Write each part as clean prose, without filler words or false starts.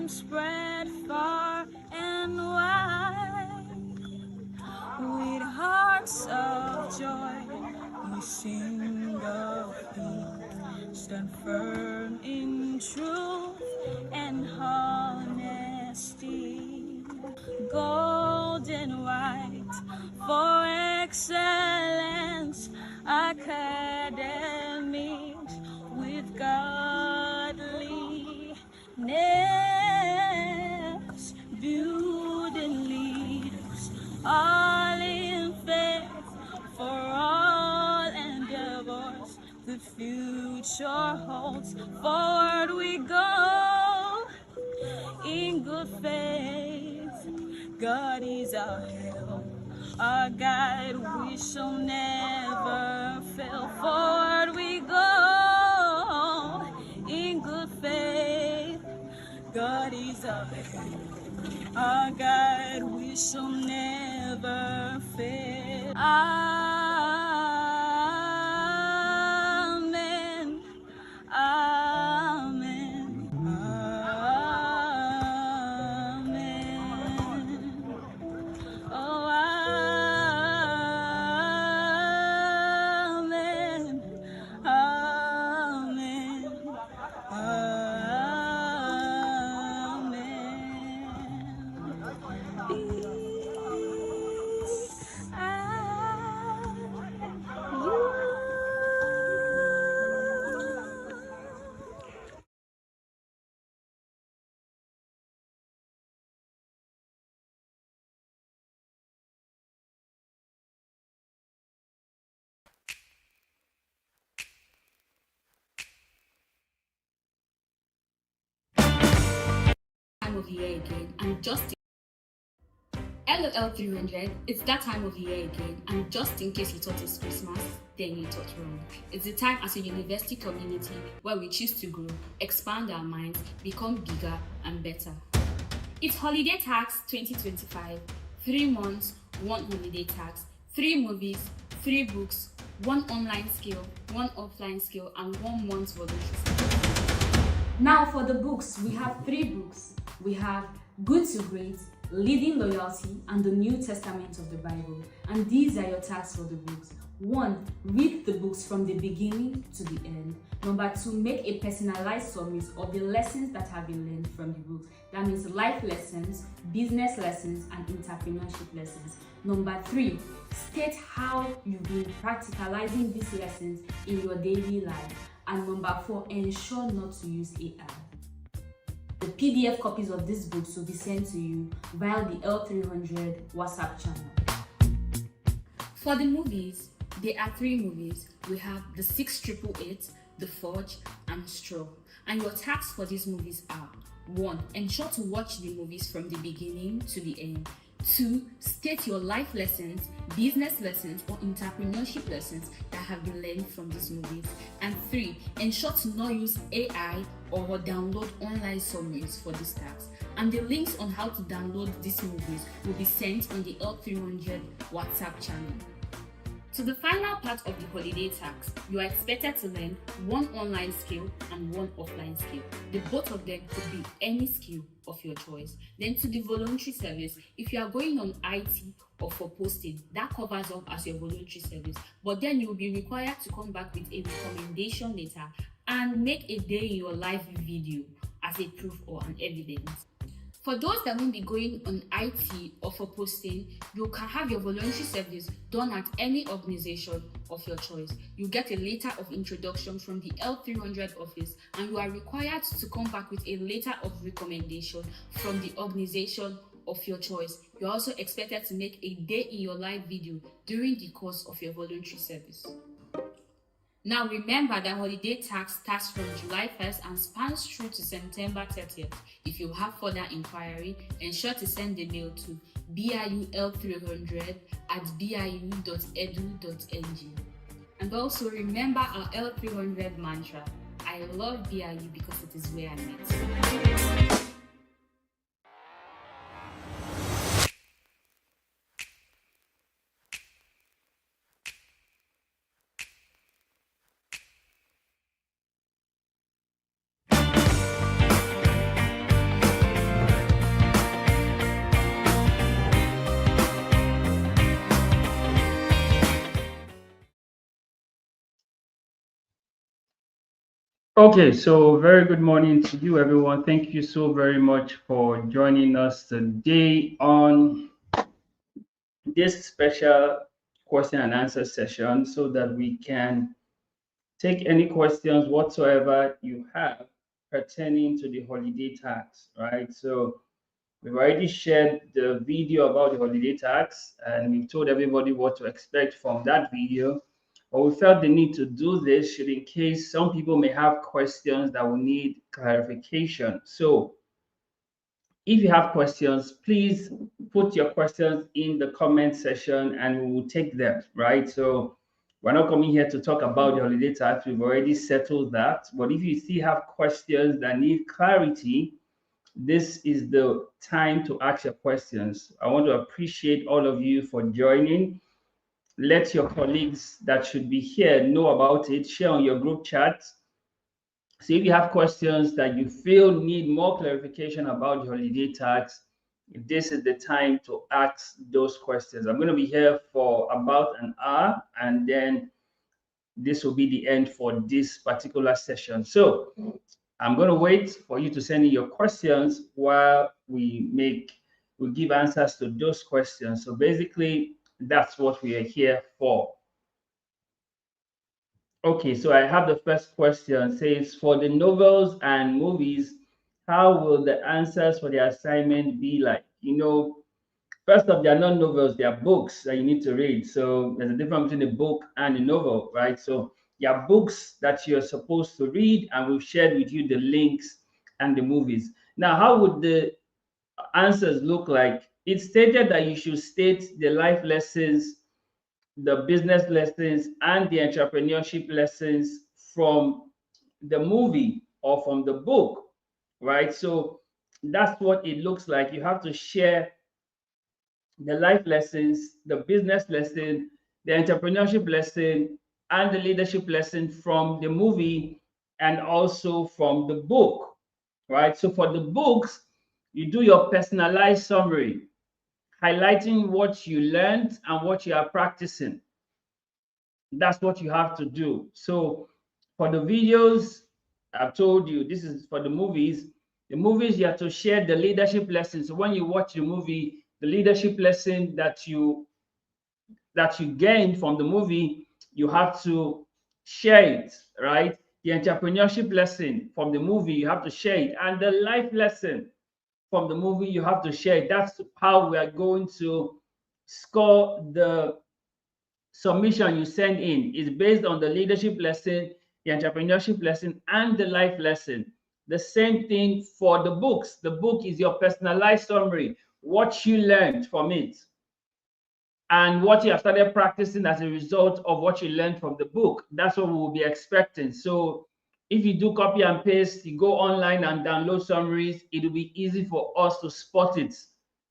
name spread far and wide. With hearts of joy, we sing of peace, stand firm in truth and honesty. Gold and white for excellence, academies with godliness, building leaders, all in faith for all endeavors. The future holds, forward we go in good faith. God is our help, our guide, we shall never fail. Forward we go in good faith. God is our help, our guide, we shall never fail. Amen. Amen. Amen. Oh, amen. Amen. Amen. Peace and you. Time of the year again, and just LOL 300, it's that time of the year again, and just in case you thought it's Christmas, then you thought wrong. It's the time as a university community where we choose to grow, expand our minds, become bigger and better. It's Holiday Tax 2025, 3 months, 1 holiday tax, 3 movies, 3 books, 1 online skill, 1 offline skill, and 1 month voluntary skill. Now for the books, we have 3 books. We have Good to Great, Leading Loyalty, and the New Testament of the Bible. And these are your tasks for the books. 1. Read the books from the beginning to the end. Number 2, make a personalized summary of the lessons that have been learned from the books. That means life lessons, business lessons, and entrepreneurship lessons. Number 3, state how you've been practicalizing these lessons in your daily life. And number 4, ensure not to use AI. The PDF copies of these books will be sent to you via the L300 WhatsApp channel. For the movies, there are 3 movies. We have The 6888, The Forge, and Straw. And your tasks for these movies are: 1. Ensure to watch the movies from the beginning to the end. 2. State your life lessons, business lessons, or entrepreneurship lessons that have been learned from these movies. And 3. Ensure to not use AI or download online summaries for these tasks. And the links on how to download these movies will be sent on the L300 WhatsApp channel. To the final part of the holiday tax, you are expected to learn 1 online skill and 1 offline skill. The both of them could be any skill of your choice. Then to the voluntary service, if you are going on IT or for posting, that covers up as your voluntary service. But then you will be required to come back with a recommendation letter and make a day in your life video as a proof or an evidence. For those that won't be going on IT or for posting, you can have your voluntary service done at any organization of your choice. You get a letter of introduction from the L300 office, and you are required to come back with a letter of recommendation from the organization of your choice. You're also expected to make a day in your life video during the course of your voluntary service. Now remember that holiday tax starts from July 1st and spans through to September 30th. If you have further inquiry, ensure to send the mail to biul300@biu.edu.ng. And also remember our L300 mantra: I love BIU because it is where I met. Okay, so very good morning to you, everyone. Thank you so very much for joining us today on this special question and answer session so that we can take any questions whatsoever you have pertaining to the holiday tax, right? So we've already shared the video about the holiday tax and we've told everybody what to expect from that video. But we felt the need to do this should in case some people may have questions that will need clarification. So if you have questions, please put your questions in the comment section and we will take them, right? So we're not coming here to talk about the holiday tax. We've already settled that. But if you still have questions that need clarity, this is the time to ask your questions. I want to appreciate all of you for joining. Let your colleagues that should be here know about it. Share on your group chat. So if you have questions that you feel need more clarification about the holiday tax, this is the time to ask those questions. I'm going to be here for about an hour and then this will be the end for this particular session. So I'm going to wait for you to send in your questions while we give answers to those questions. So basically, that's what we are here for. Okay, so I have the first question. It says, for the novels and movies, how will the answers for the assignment be like? First off, they are not novels, they are books that you need to read. So there's a difference between a book and a novel, right? So they are books that you're supposed to read, and we've shared with you the links and the movies. Now, how would the answers look like? It stated that you should state the life lessons, the business lessons, and the entrepreneurship lessons from the movie or from the book, right? So that's what it looks like. You have to share the life lessons, the business lesson, the entrepreneurship lesson, and the leadership lesson from the movie and also from the book, right? So for the books, you do your personalized summary, highlighting what you learned and what you are practicing. That's what you have to do. So for the videos, I've told you this is for the movies. The movies, you have to share the leadership lessons. So when you watch the movie, the leadership lesson that you gain from the movie, you have to share it, right? The entrepreneurship lesson from the movie, you have to share it. And the life lesson from the movie, you have to share it. That's how we are going to score the submission you send in. Is based on the leadership lesson, the entrepreneurship lesson, and the life lesson. The same thing for the books. The book is your personalized summary, what you learned from it and what you have started practicing as a result of what you learned from the book. That's what we will be expecting. So if you do copy and paste, you go online and download summaries, it will be easy for us to spot it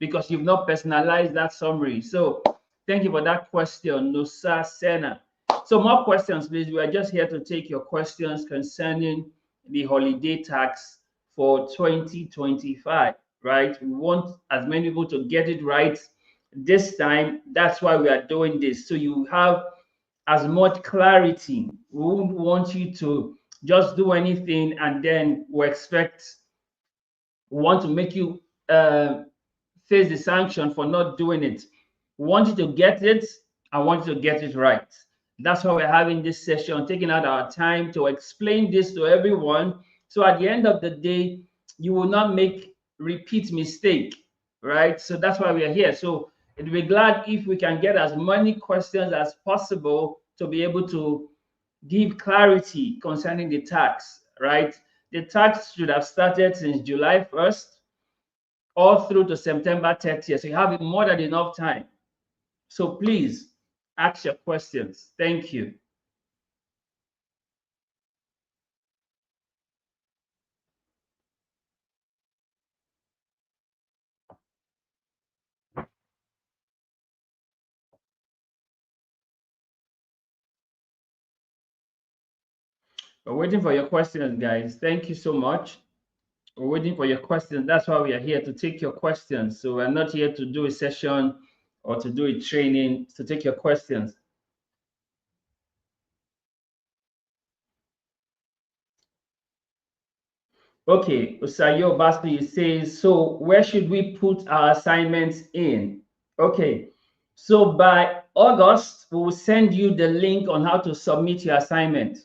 because you've not personalized that summary. So thank you for that question, Nusa Sena. So more questions, please. We are just here to take your questions concerning the holiday tax for 2025, right? We want as many people to get it right this time. That's why we are doing this. So you have as much clarity. We wouldn't want you to just do anything and then we want to make you face the sanction for not doing it. We want you to get it. I want you to get it right. That's why we're having this session, taking out our time to explain this to everyone. So at the end of the day, you will not make repeat mistake, right? So that's why we are here. So we'd be glad if we can get as many questions as possible to be able to give clarity concerning the tax, right? The tax should have started since July 1st all through to September 30th. So you have more than enough time. So please ask your questions. Thank you. We're waiting for your questions, guys. Thank you so much. We're waiting for your questions. That's why we are here to take your questions. So we're not here to do a session or to do a training, to take your questions. Okay, Usayo Baspi says, so where should we put our assignments in? Okay, so by August, we will send you the link on how to submit your assignment.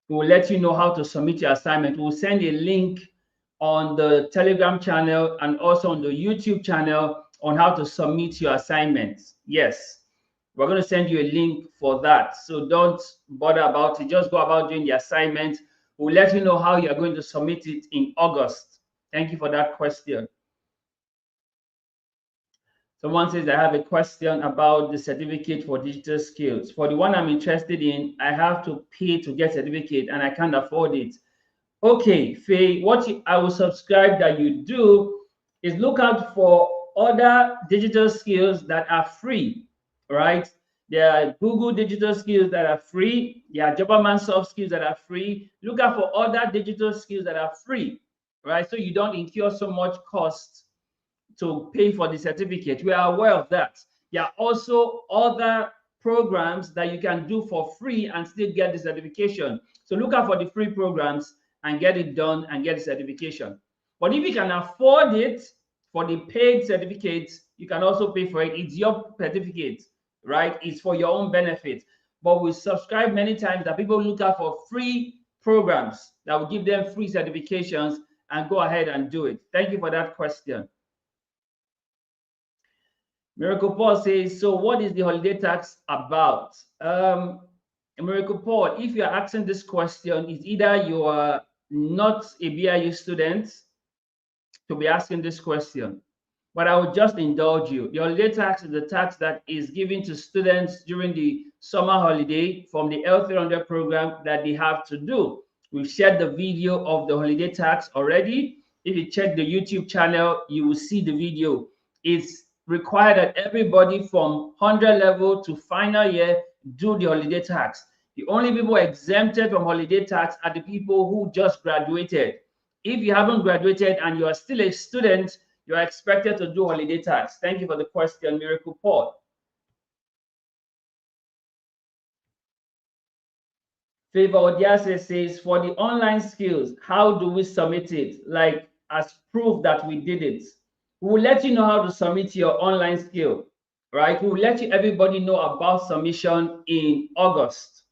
We will let you know how to submit your assignment. We'll send a link on the Telegram channel and also on the YouTube channel on how to submit your assignments. Yes, we're going to send you a link for that. So don't bother about it. Just go about doing the assignment. We'll let you know how you're going to submit it in August. Thank you for that question. Someone says, I have a question about the certificate for digital skills. For the one I'm interested in, I have to pay to get certificate and I can't afford it. Okay, Faye, I will subscribe that you do is look out for other digital skills that are free, right? There are Google digital skills that are free. There are Jobberman soft skills that are free. Look out for other digital skills that are free, right? So you don't incur so much cost to pay for the certificate. We are aware of that. There are also other programs that you can do for free and still get the certification. So look out for the free programs and get it done and get the certification. But if you can afford it for the paid certificates, you can also pay for it. It's your certificate, right? It's for your own benefit. But we subscribe many times that people look out for free programs that will give them free certifications and go ahead and do it. Thank you for that question. Miracle Paul says, so what is the holiday tax about? Miracle Paul, if you're asking this question, it's either you are not a BIU student to be asking this question, but I would just indulge you. The holiday tax is the tax that is given to students during the summer holiday from the L300 program that they have to do. We've shared the video of the holiday tax already. If you check the YouTube channel, you will see the video. It's required that everybody from 100 level to final year do the holiday tax. The only people exempted from holiday tax are the people who just graduated. If you haven't graduated and you are still a student, you are expected to do holiday tax. Thank you for the question, Miracle Paul. Favor Odiase says, for the online skills, how do we submit it? Like as proof that we did it. We will let you know how to submit your online skill, right? We will let everybody know about submission in August.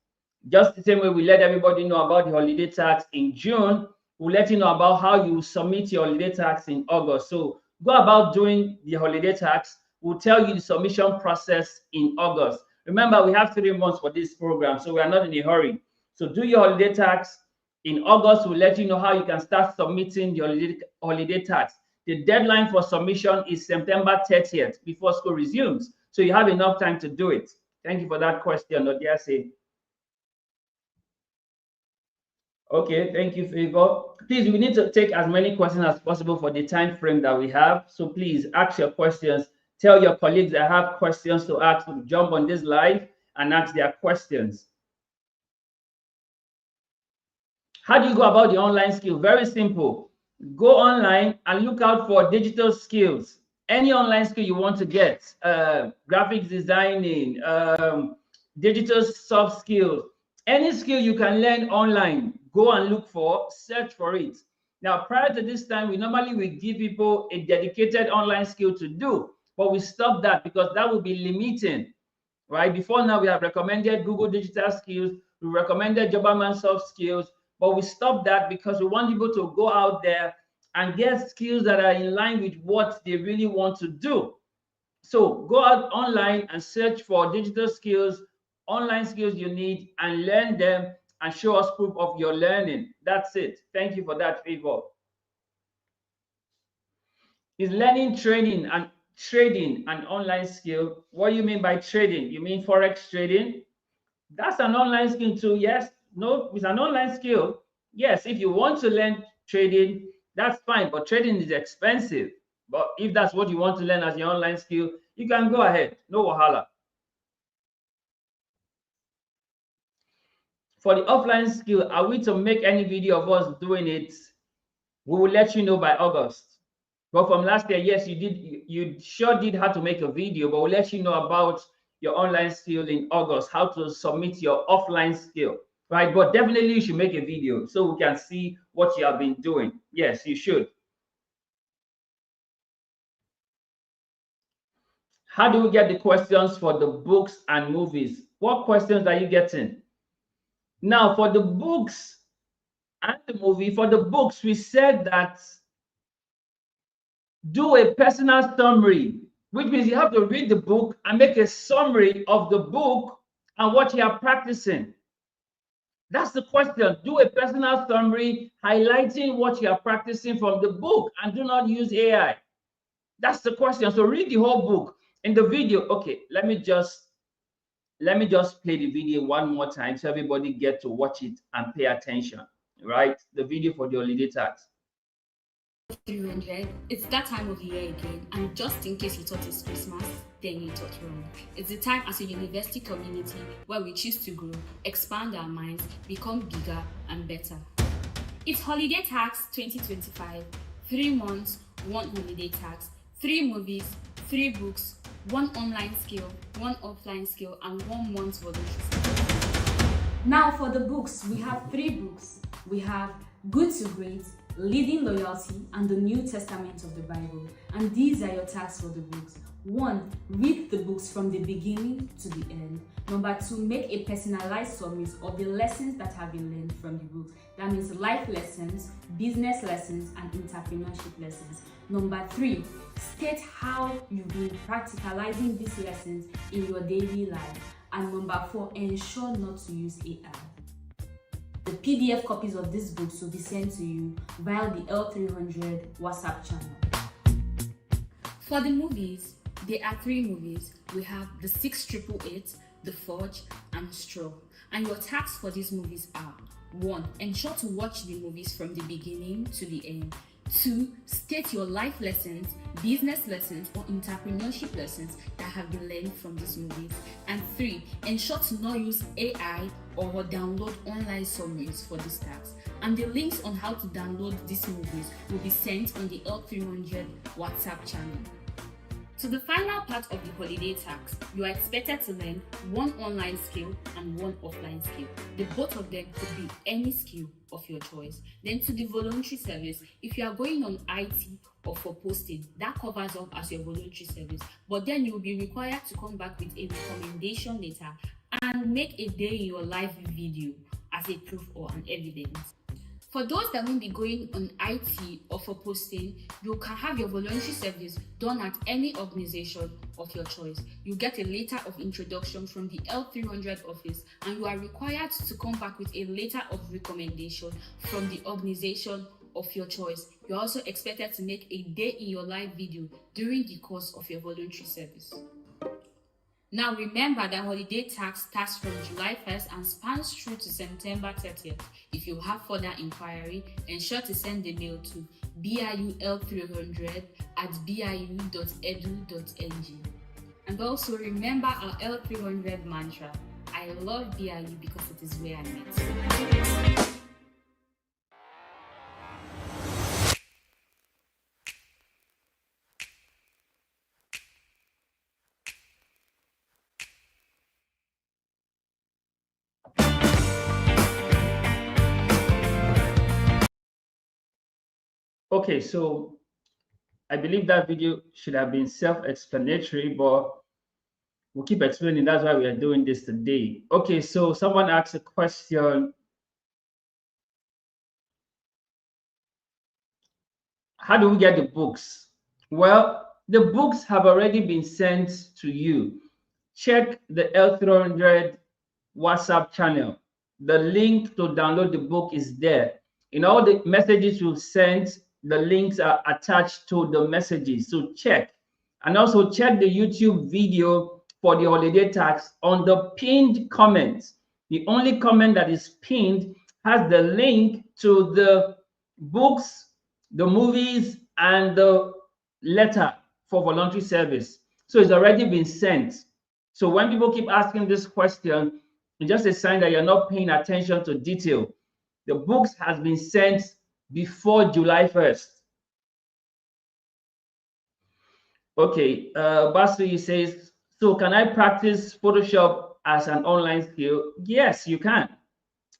Just the same way we let everybody know about the holiday tax in June, we'll let you know about how you submit your holiday tax in August. So go about doing the holiday tax. We'll tell you the submission process in August. Remember, we have 3 months for this program, so we are not in a hurry. So do your holiday tax. In August, we'll let you know how you can start submitting the holiday tax. The deadline for submission is September 30th before school resumes. So you have enough time to do it. Thank you for that question, Odiase. Okay, thank you, Favor. Please, we need to take as many questions as possible for the time frame that we have. So please ask your questions. Tell your colleagues that have questions to ask to jump on this live and ask their questions. How do you go about the online skill? Very simple. Go online and look out for digital skills. Any online skill you want to get, graphics designing, digital soft skills, any skill you can learn online, go and look for, search for it. Now, prior to this time, we normally will give people a dedicated online skill to do, but we stopped that because that would be limiting, right? Before now, we have recommended Google digital skills, we recommended Jobberman soft skills, but we stopped that because we want people to go out there and get skills that are in line with what they really want to do. So go out online and search for digital skills, online skills you need, and learn them and show us proof of your learning. That's it. Thank you for that, Favor. Is learning trading an online skill? What do you mean by trading? You mean Forex trading? That's an online skill too. Yes. No, it's an online skill. Yes, if you want to learn trading, that's fine, but trading is expensive. But if that's what you want to learn as your online skill, you can go ahead. No wahala. For the offline skill, are we to make any video of us doing it? We will let you know by August. But from last year, yes, you sure did have to make a video, but we'll let you know about your online skill in August, how to submit your offline skill. right? But definitely you should make a video so we can see what you have been doing. Yes, you should. How do we get the questions for the books and movies? What questions are you getting? Now, for the books and the movie, for the books, we said that do a personal summary, which means you have to read the book and make a summary of the book and what you are practicing. That's the question. Do a personal summary highlighting what you are practicing from the book and do not use AI. That's the question. So read the whole book. In the video, okay, let me just play the video one more time so everybody get to watch it and pay attention, right? The video for the holiday tax. 300, it's that time of year again, and just in case you thought it's Christmas, then you thought wrong. It's the time as a university community where we choose to grow, expand our minds, become bigger and better. It's Holiday Tax 2025, 3 months, 1 holiday tax, 3 movies, 3 books, 1 online skill, 1 offline skill, and 1 month voluntary skill. Now for the books, we have 3 books. We have Good to Great, Leading Loyalty, and the New Testament of the Bible. And these are your tasks for the books. 1. Read the books from the beginning to the end. Number 2, make a personalized summary of the lessons that have been learned from the books. That means life lessons, business lessons, and entrepreneurship lessons. Number 3, state how you've been practicalizing these lessons in your daily life. And number 4, ensure not to use AI. The PDF copies of these books will be sent to you via the L300 WhatsApp channel. For the movies, there are 3 movies. We have The 6888, The Forge, and Straw. And your tasks for these movies are: 1. Ensure to watch the movies from the beginning to the end. 2. State your life lessons, business lessons, or entrepreneurship lessons that have been learned from these movies. And 3. Ensure to not use AI or download online summaries for these tasks. And the links on how to download these movies will be sent on the L300 WhatsApp channel. So the final part of the holiday tax, you are expected to learn 1 online skill and 1 offline skill. The both of them could be any skill of your choice. Then to the voluntary service, if you are going on IT or for posting, that covers up as your voluntary service. But then you will be required to come back with a recommendation letter and make a day in your life video as a proof or an evidence. For those that won't be going on IT or for posting, you can have your voluntary service done at any organization of your choice. You get a letter of introduction from the L300 office, and you are required to come back with a letter of recommendation from the organization of your choice. You're also expected to make a day in your life video during the course of your voluntary service. Now remember that holiday tax starts from July 1st and spans through to September 30th. If you have further inquiry, ensure to send the mail to biul300@biu.edu.ng. And also remember our L300 mantra: I love BIU because it is where I met. Okay, so I believe that video should have been self-explanatory, but we'll keep explaining. That's why we are doing this today. Okay, so someone asked a question: how do we get the books? Well, the books have already been sent to you. Check the L300 WhatsApp channel. The link to download the book is there. In all the messages you've sent, the links are attached to the messages. So check. And also check the YouTube video for the holiday tax on the pinned comments. The only comment that is pinned has the link to the books, the movies, and the letter for voluntary service. So it's already been sent. So when people keep asking this question, it's just a sign that you're not paying attention to detail. The books has been sent before July 1st. Okay, Basu says, so can I practice Photoshop as an online skill? Yes, you can.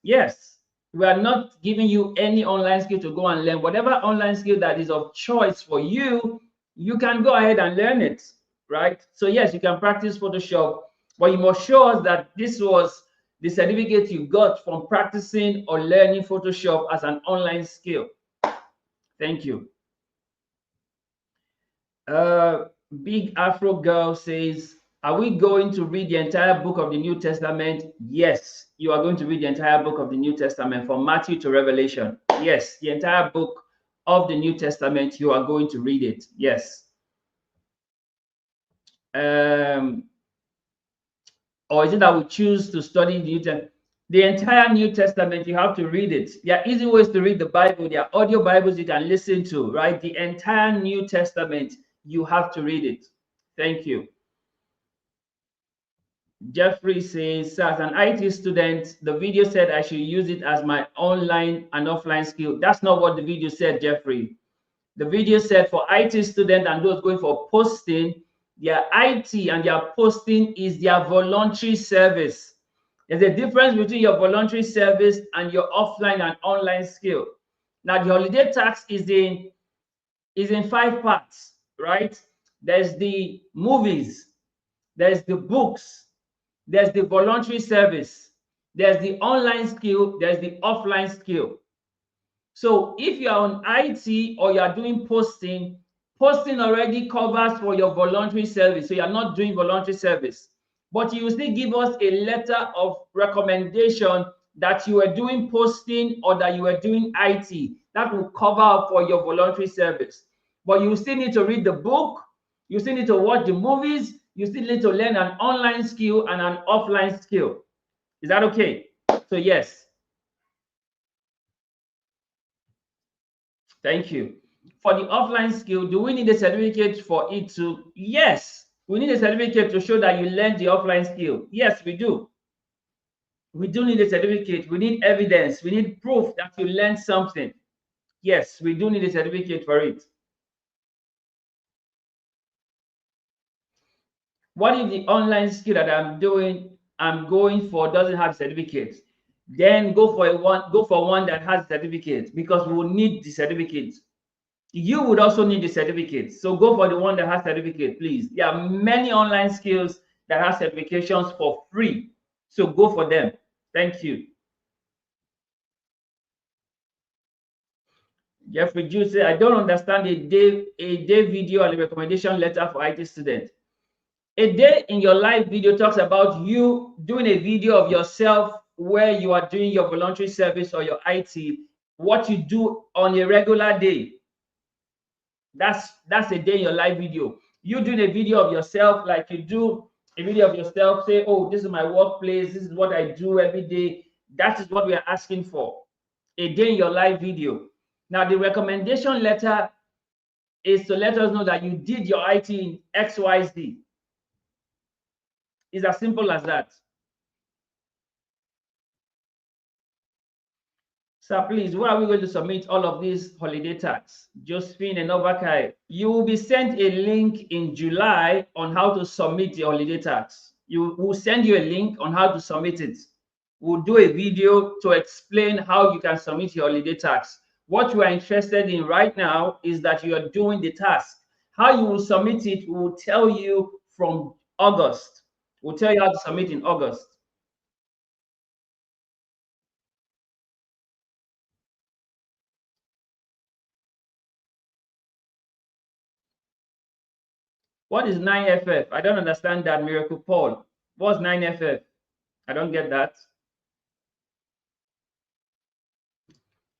Yes, we are not giving you any online skill to go and learn. Whatever online skill that is of choice for you, you can go ahead and learn it, right? So yes, you can practice Photoshop, but you must show us that this was the certificate you got from practicing or learning Photoshop as an online skill. Thank you. Uh, Big Afro Girl says, are we going to read the entire book of the New Testament? Yes, you are going to read the entire book of the New Testament from Matthew to Revelation. Yes, the entire book of the New Testament, you are going to read it. Yes. Um, or is it that we choose to study the New Testament? The entire New Testament, you have to read it. There are easy ways to read the Bible. There are audio Bibles you can listen to, right? The entire New Testament, you have to read it. Thank you. Jeffrey says, so as an IT student, the video said I should use it as my online and offline skill. That's not what the video said, Jeffrey. The video said for IT students and those going for posting, their IT and their posting is their voluntary service. There's a difference between your voluntary service and your offline and online skill. Now, the holiday tax is in 5 parts, right? There's the movies, there's the books, there's the voluntary service, there's the online skill, there's the offline skill. So if you are on IT or you are doing posting, posting already covers for your voluntary service. So you are not doing voluntary service, but you will still give us a letter of recommendation that you are doing posting or that you are doing IT. That will cover up for your voluntary service. But you still need to read the book, you still need to watch the movies, you still need to learn an online skill and an offline skill. Is that okay? So yes. Thank you. For the offline skill, do we need a certificate for it too? Yes, we need a certificate to show that you learned the offline skill. Yes, we do. We do need a certificate. We need evidence. We need proof that you learned something. Yes, we do need a certificate for it. What if the online skill that I'm going for doesn't have certificate? Then go for one that has certificate because we will need the certificate. You would also need the certificate. So go for the one that has certificate, please. There are many online skills that have certifications for free. So go for them. Thank you. Jeffrey Jude said, I don't understand a day video and a recommendation letter for IT students. A day in your live video talks about you doing a video of yourself where you are doing your voluntary service or your IT, what you do on a regular day. That's a day in your live video. You doing a video of yourself, like you do a video of yourself, say, oh, this is my workplace, this is what I do every day. That is what we are asking for. A day in your live video. Now, the recommendation letter is to let us know that you did your IT in XYZ. It's as simple as that. So please, where are we going to submit all of these holiday tax? Josephine and Novakai, you will be sent a link in July on how to submit the holiday tax. You will send you a link on how to submit it. We'll do a video to explain how you can submit your holiday tax. What you are interested in right now is that you are doing the task. How you will submit it, we will tell you from August. We'll tell you how to submit in August. What is 9FF? I don't understand that, Miracle Paul. What's 9FF? I don't get that.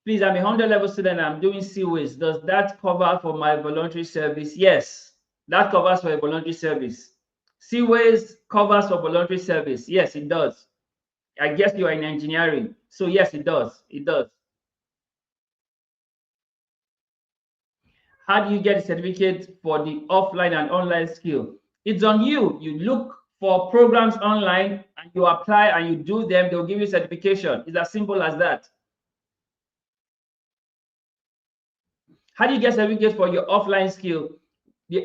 Please, I'm a 100 level student. I'm doing CWIS. Does that cover for my voluntary service? Yes, that covers for a voluntary service. CWIS covers for voluntary service. Yes, it does. I guess you are in engineering. So yes, it does. It does. How do you get a certificate for the offline and online skill? It's on you. You look for programs online and you apply and you do them. They'll give you certification. It's as simple as that. How do you get certificate for your offline skill?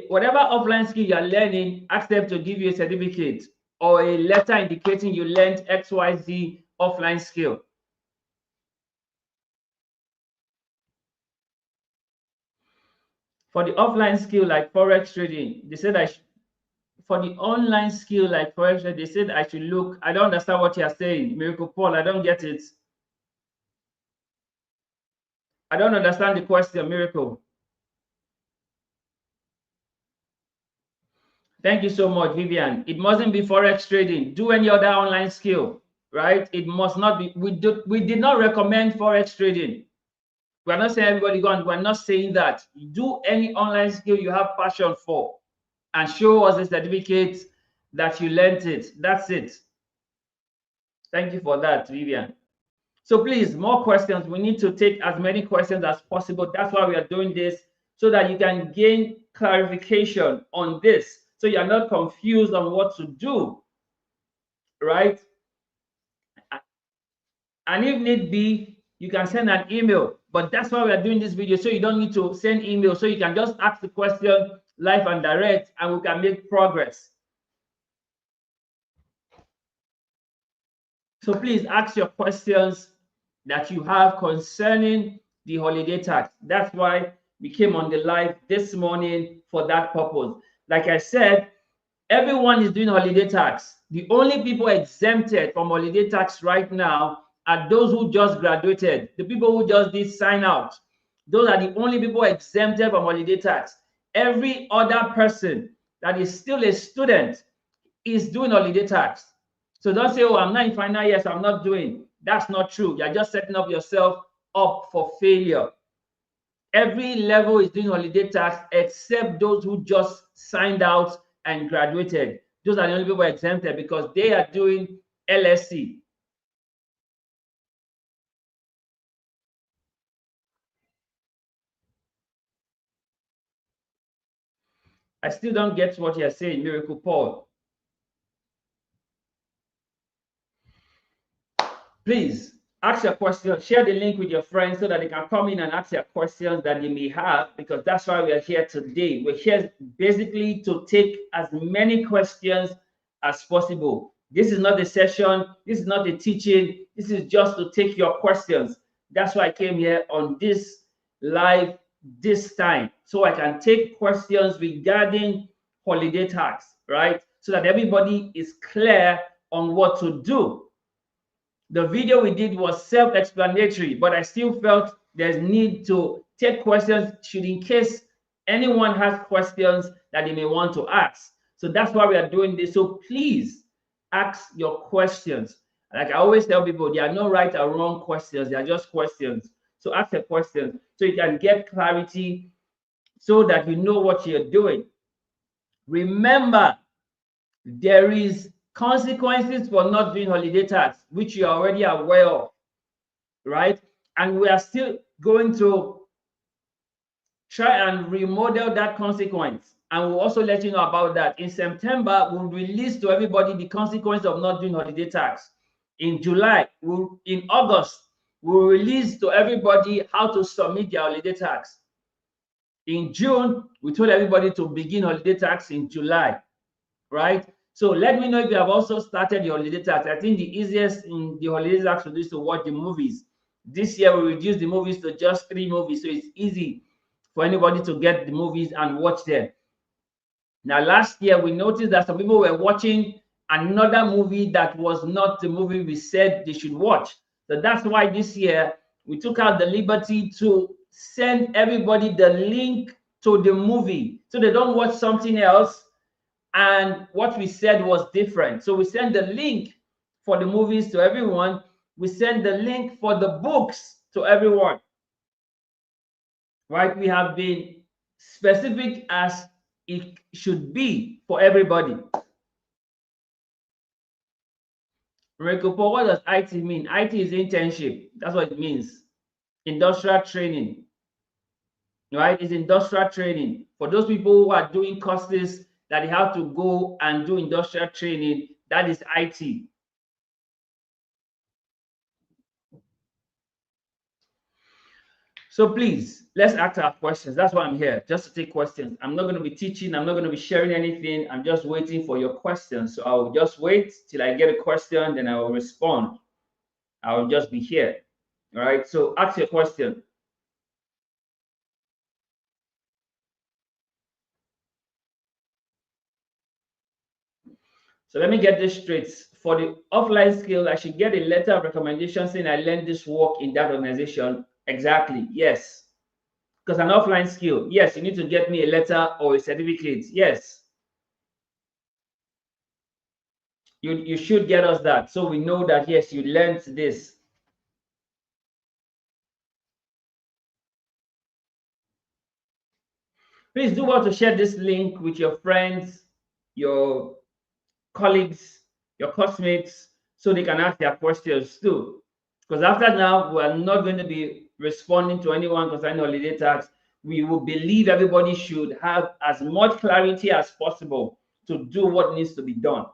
Whatever offline skill you're learning, ask them to give you a certificate or a letter indicating you learned XYZ offline skill. For the offline skill like forex trading, they said for the online skill like forex trading, they said I should look. I don't understand what you are saying, Miracle Paul. I don't get it. I don't understand the question, Miracle. Thank you so much, Vivian. It mustn't be forex trading. Do any other online skill, right? It must not be. We did not recommend forex trading. We're not saying everybody go on. We're not saying that. Do any online skill you have passion for and show us a certificate that you learned it. That's it. Thank you for that, Vivian. So please, more questions. We need to take as many questions as possible. That's why we are doing this, so that you can gain clarification on this, so you're not confused on what to do, right? And if need be, you can send an email. But that's why we are doing this video, so you don't need to send email. So you can just ask the question live and direct, and we can make progress. So please ask your questions that you have concerning the holiday tax. That's why we came on the live this morning, for that purpose. Like I said, everyone is doing holiday tax. The only people exempted from holiday tax right now are those who just graduated, the people who just did sign out. Those are the only people exempted from holiday tax. Every other person that is still a student is doing holiday tax. So don't say, oh, I'm not in final year, so I'm not doing. That's not true. You're just setting up yourself up for failure. Every level is doing holiday tax except those who just signed out and graduated. Those are the only people exempted because they are doing LSC. I still don't get what you're saying, Miracle Paul. Please ask your question, share the link with your friends so that they can come in and ask their questions that they may have, because that's why we are here today. We're here basically to take as many questions as possible. This is not a session, this is not a teaching, this is just to take your questions. That's why I came here on this live this time, so I can take questions regarding holiday tax, right? So that everybody is clear on what to do. The video we did was self-explanatory, but I still felt there's need to take questions should in case anyone has questions that they may want to ask. So that's why we are doing this. So please ask your questions. Like I always tell people, there are no right or wrong questions. They are just questions. So ask a question so you can get clarity, so that you know what you're doing. Remember, there is consequences for not doing holiday tax, which you are already aware of, right? And we are still going to try and remodel that consequence. And we'll also let you know about that. In September, we'll release to everybody the consequence of not doing holiday tax. In July, in August, we'll release to everybody how to submit their holiday tax. In June, we told everybody to begin holiday tax in July, right? So let me know if you have also started your holiday tax. I think the easiest in the holiday tax to do is to watch the movies. This year we reduced the movies to just 3 movies, so it's easy for anybody to get the movies and watch them. Now, last year we noticed that some people were watching another movie that was not the movie we said they should watch. So that's why this year we took out the liberty to send everybody the link to the movie, so they don't watch something else and what we said was different. So we send the link for the movies to everyone. We send the link for the books to everyone, right? We have been specific as it should be for everybody. Rekopo, what does IT mean? IT is internship. That's what it means. Industrial training, right? It's industrial training. For those people who are doing courses that they have to go and do industrial training, that is IT. So please, let's ask our questions. That's why I'm here, just to take questions. I'm not going to be teaching. I'm not going to be sharing anything. I'm just waiting for your questions. So I'll just wait till I get a question, then I will respond. I'll just be here. All right. So ask your question. So let me get this straight. For the offline skill, I should get a letter of recommendation saying I learned this work in that organization. Exactly. Yes. Because an offline skill, yes, you need to get me a letter or a certificate. Yes. You should get us that. So we know that, yes, you learned this. Please do want to share this link with your friends, your colleagues, your classmates, so they can ask their questions too. Because after now, we are not going to be responding to anyone concerning holiday tax. We will believe everybody should have as much clarity as possible to do what needs to be done.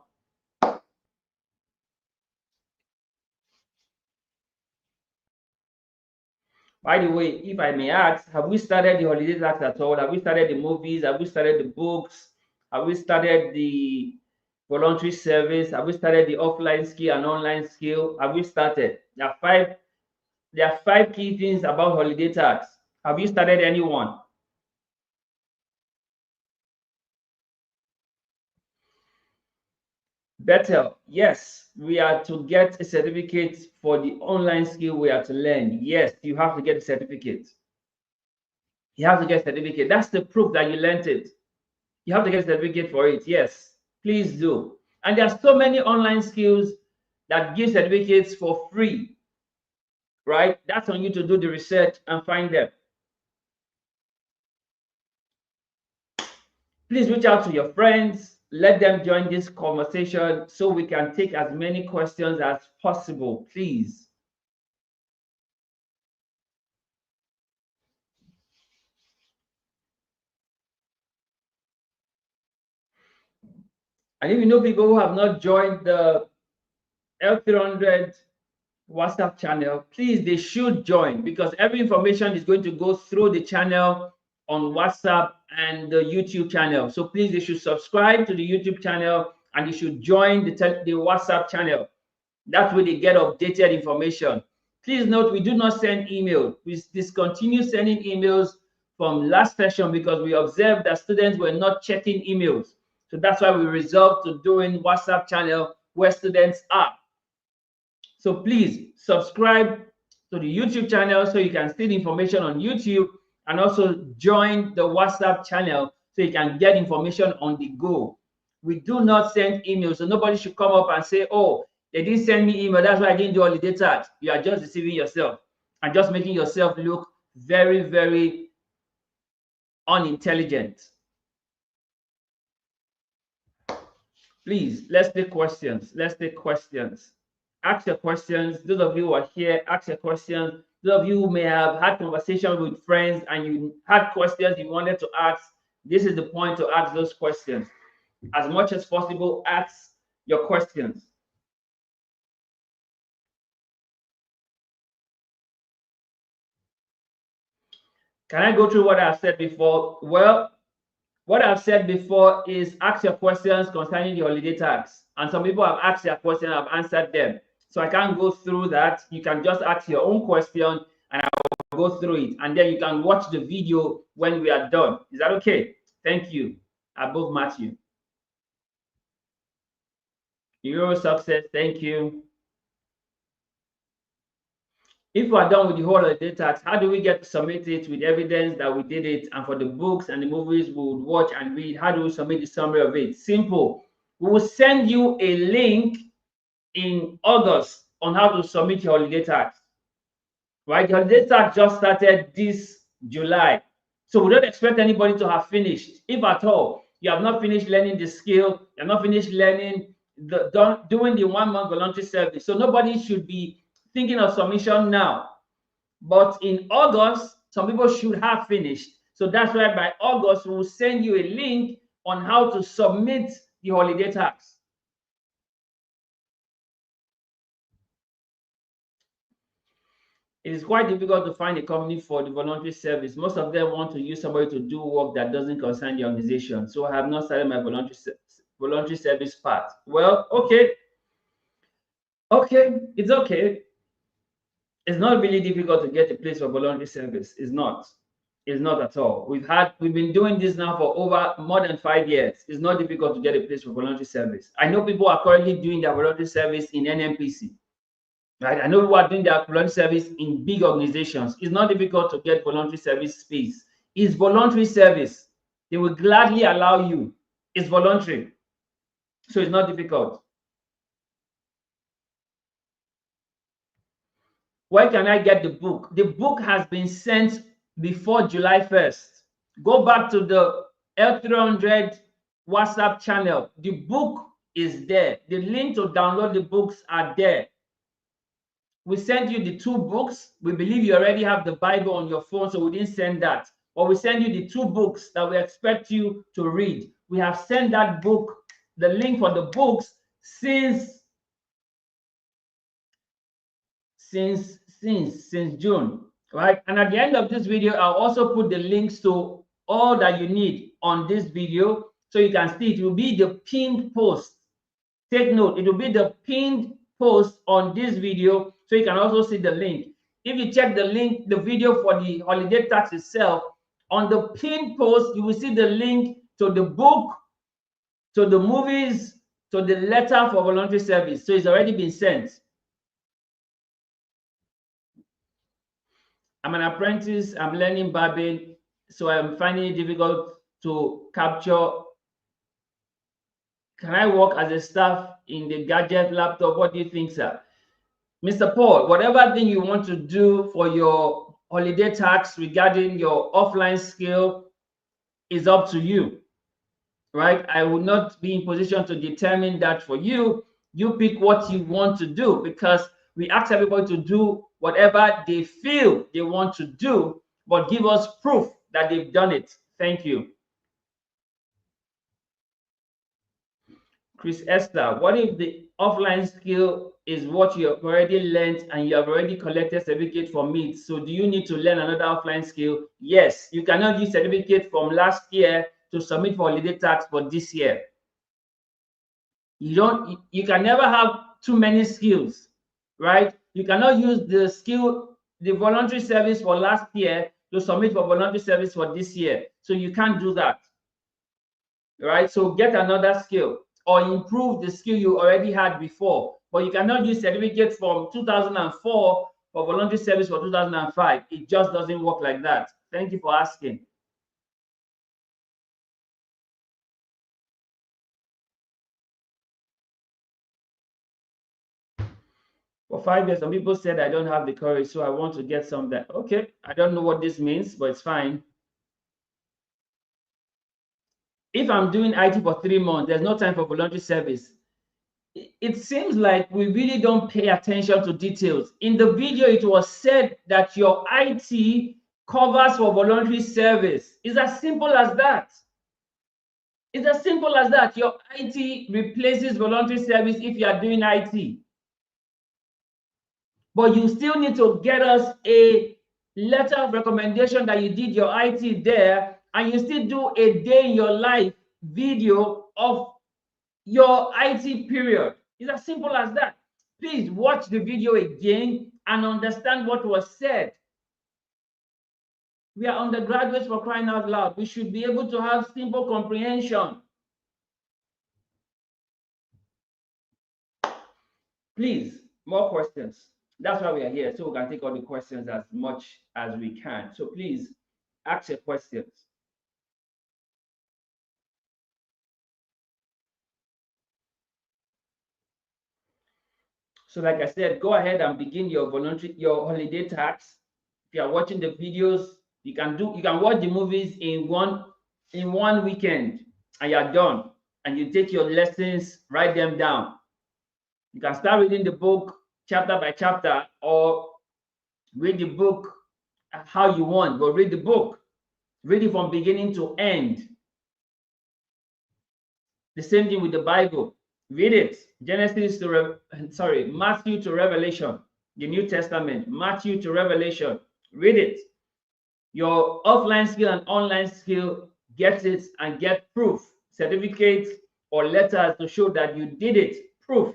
By the way, if I may ask, have we started the holiday tax at all? Have we started the movies? Have we started the books? Have we started the voluntary service? Have we started the offline skill and online skill? Have we started? There are five key things about holiday tax. Have you started any one? Better, yes, we are to get a certificate for the online skill we are to learn. Yes, you have to get a certificate. You have to get a certificate. That's the proof that you learned it. You have to get a certificate for it. Yes, please do. And there are so many online skills that give certificates for free, right? That's on you to do the research and find them. Please reach out to your friends, let them join this conversation so we can take as many questions as possible, please. And if you know people who have not joined the L300 WhatsApp channel, please, they should join, because every information is going to go through the channel on WhatsApp and the YouTube channel. So please, they should subscribe to the YouTube channel and they should join the WhatsApp channel. That way they get updated information. Please note, we do not send email. We discontinue sending emails from last session because we observed that students were not checking emails. So that's why we resolved to doing WhatsApp channel where students are. So please subscribe to the YouTube channel so you can see the information on YouTube, and also join the WhatsApp channel so you can get information on the go. We do not send emails, so nobody should come up and say, oh, they didn't send me email, that's why I didn't do holiday tax. You are just deceiving yourself and just making yourself look very, very unintelligent. Please, let's take questions. Let's take questions. Ask your questions. Those of you who are here, ask your questions. Those of you who may have had conversations with friends and you had questions you wanted to ask, this is the point to ask those questions. As much as possible, ask your questions. Can I go through what I've said before? Well, what I've said before is ask your questions concerning the holiday tax. And some people have asked their question, I've answered them. So I can't go through that. You can just ask your own question and I'll go through it. And then you can watch the video when we are done. Is that okay? Thank you. Above Matthew. Euro success. Thank you. If we are done with the whole holiday tax, how do we get to submit it with evidence that we did it? And for the books and the movies we would watch and read, how do we submit the summary of it? Simple. We will send you a link in August on how to submit your holiday tax. Right? The holiday tax just started this July. So we don't expect anybody to have finished. If at all, you have not finished learning the skill, you have not finished learning doing the 1 month voluntary service. So nobody should be thinking of submission now. But in August, some people should have finished. So that's why by August, we will send you a link on how to submit the holiday tax. It is quite difficult to find a company for the voluntary service. Most of them want to use somebody to do work that doesn't concern the organization. So I have not started my voluntary service part. Well, okay. Okay, it's okay. It's not really difficult to get a place for voluntary service. It's not. It's not at all. We've been doing this now for over more than 5 years. It's not difficult to get a place for voluntary service. I know people are currently doing their voluntary service in NMPC. Right? I know people are doing their voluntary service in big organizations. It's not difficult to get voluntary service space. It's voluntary service. They will gladly allow you. It's voluntary. So it's not difficult. Where can I get the book? The book has been sent before July 1st. Go back to the L300 WhatsApp channel. The book is there. The link to download the books are there. We sent you the 2 books. We believe you already have the Bible on your phone, so we didn't send that. But we send you the 2 books that we expect you to read. We have sent that book, the link for the books, since June, right? And at the end of this video, I'll also put the links to all that you need on this video, so you can see it will be the pinned post. Take note, it will be the pinned post on this video, so you can also see the link. If you check the link, the video for the holiday tax itself, on the pinned post, you will see the link to the book, to the movies, to the letter for voluntary service. So it's already been sent. I'm an apprentice, I'm learning barbing, so I'm finding it difficult to capture. Can I work as a staff in the gadget laptop? What do you think, sir? Mr. Paul, whatever thing you want to do for your holiday tax regarding your offline skill is up to you, right? I will not be in position to determine that for you. You pick what you want to do, because we ask everybody to do whatever they feel they want to do, but give us proof that they've done it. Thank you. Chris Esther, what if the offline skill is what you have already learned and you have already collected certificate from it? So do you need to learn another offline skill? Yes, you cannot use certificate from last year to submit for holiday tax for this year. You can never have too many skills, right? You cannot use the voluntary service for last year to submit for voluntary service for this year. So you can't do that, right? So get another skill or improve the skill you already had before. But you cannot use certificate from 2004 for voluntary service for 2005. It just doesn't work like that. Thank you for asking. For 5 years, some people said I don't have the courage, so I want to get some that. Okay, I don't know what this means, but it's fine. If I'm doing IT for 3 months, there's no time for voluntary service. It seems like we really don't pay attention to details. In the video, it was said that your IT covers for voluntary service. It's as simple as that. It's as simple as that. Your IT replaces voluntary service if you are doing IT. But you still need to get us a letter of recommendation that you did your IT there, and you still do a day in your life video of your IT period. It's as simple as that. Please watch the video again and understand what was said. We are undergraduates, for crying out loud. We should be able to have simple comprehension. Please, more questions. That's why we are here, so we can take all the questions as much as we can. So please ask your questions. So like I said, go ahead and begin your holiday tax. If you are watching the videos, you can watch the movies in one weekend and you're done. And you take your lessons, write them down. You can start reading the book chapter by chapter, or read the book how you want, but read the book. Read it from beginning to end. The same thing with the Bible. Read it. Matthew to Revelation, the New Testament, Matthew to Revelation. Read it. Your offline skill and online skill, get it and get proof, certificates or letters to show that you did it, proof.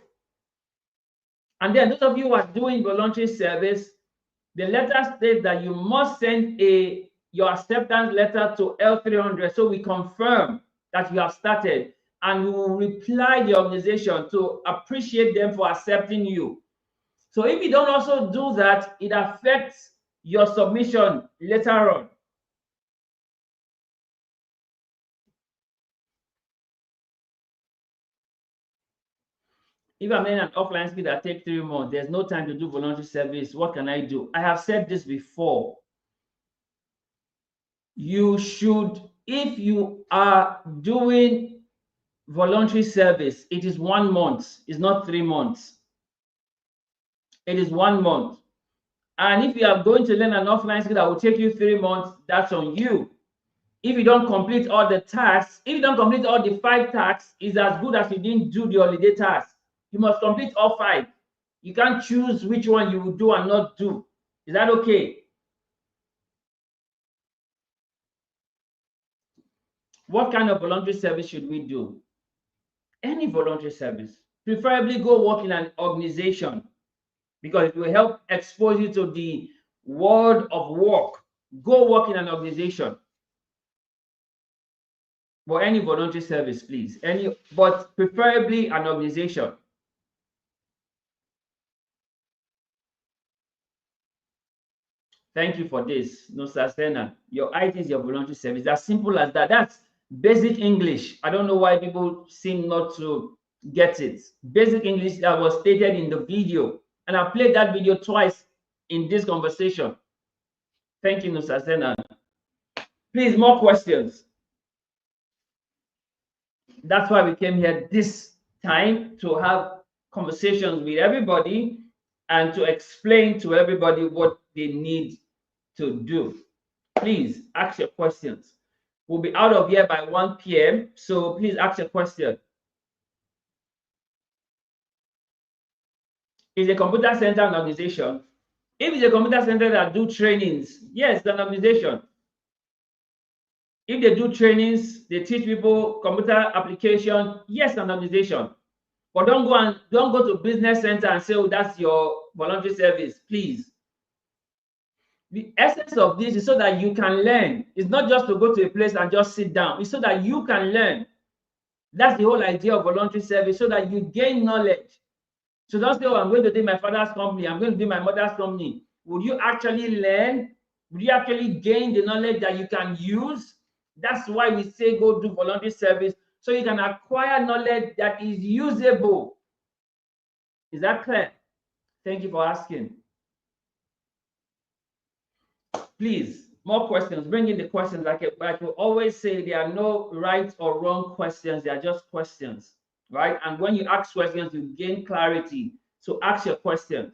And then those of you who are doing voluntary service, the letter states that you must send a your acceptance letter to L300 so we confirm that you have started, and we will reply the organization to appreciate them for accepting you. So if you don't also do that, it affects your submission later on. If I'm in an offline skill that takes 3 months, there's no time to do voluntary service. What can I do? I have said this before. You should, if you are doing voluntary service, it is 1 month. It's not 3 months. It is 1 month. And if you are going to learn an offline skill that will take you 3 months, that's on you. If you don't complete all the tasks, if you don't complete all the 5 tasks, it's as good as you didn't do the holiday task. You must complete all 5. You can't choose which one you will do and not do. Is that okay? What kind of voluntary service should we do? Any voluntary service. Preferably go work in an organization, because it will help expose you to the world of work. Go work in an organization. But any voluntary service, please. But preferably an organization. Thank you for this, no Sena. Your IT is your voluntary service. As simple as that. That's basic English. I don't know why people seem not to get it. Basic English that was stated in the video. And I played that video twice in this conversation. Thank you, Mr. Sena. Please, more questions. That's why we came here this time, to have conversations with everybody and to explain to everybody what they need to do. Please ask your questions. We'll be out of here by 1 p.m. So please ask your question. Is a computer center an organization? If it's a computer center that do trainings, yes, it's an organization. If they do trainings, they teach people computer application, yes, an organization. But don't go to business center and say, oh, that's your voluntary service, please. The essence of this is so that you can learn. It's not just to go to a place and just sit down. It's so that you can learn. That's the whole idea of voluntary service, so that you gain knowledge. So don't say, oh, I'm going to do my father's company, I'm going to do my mother's company. Would you actually learn? Would you actually gain the knowledge that you can use? That's why we say go do voluntary service, so you can acquire knowledge that is usable. Is that clear? Thank you for asking. Please, more questions. Bring in the questions. Like I always say, there are no right or wrong questions. They are just questions, right? And when you ask questions, you gain clarity. So ask your questions.